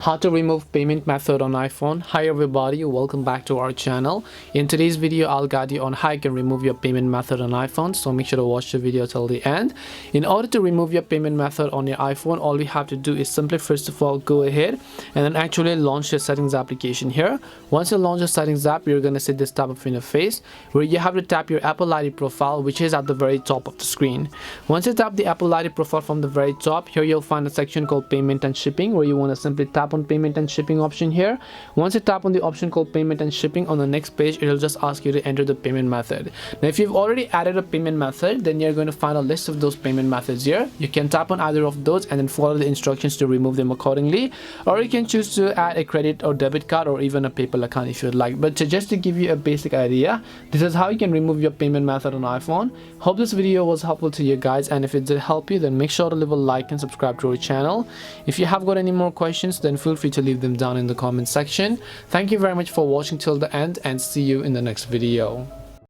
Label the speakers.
Speaker 1: How to remove payment method on iPhone. Hi everybody, welcome back to our channel. In today's video, I'll guide you on how you can remove your payment method on iPhone, so make sure to watch the video till the end. In order to remove your payment method on your iPhone, all we have to do is simply first of all go ahead and then actually launch your settings application here. Once you launch the settings app, you're going to see this type of interface where you have to tap your Apple ID profile, which is at the very top of the screen. Once you tap the Apple ID profile from the very top, here you'll find a section called payment and shipping, where you want to simply tap on payment and shipping option here. Once you tap on the option called payment and shipping, on the next page it'll just ask you to enter the payment method. Now if you've already added a payment method, then you're going to find a list of those payment methods here. You can tap on either of those and then follow the instructions to remove them accordingly, or you can choose to add a credit or debit card or even a PayPal account if you'd like. But just to give you a basic idea, this is how you can remove your payment method on iPhone. Hope this video was helpful to you guys, and if it did help you, then make sure to leave a like and subscribe to our channel. If you have got any more questions, then feel free to leave them down in the comment section. Thank you very much for watching till the end, and see you in the next video.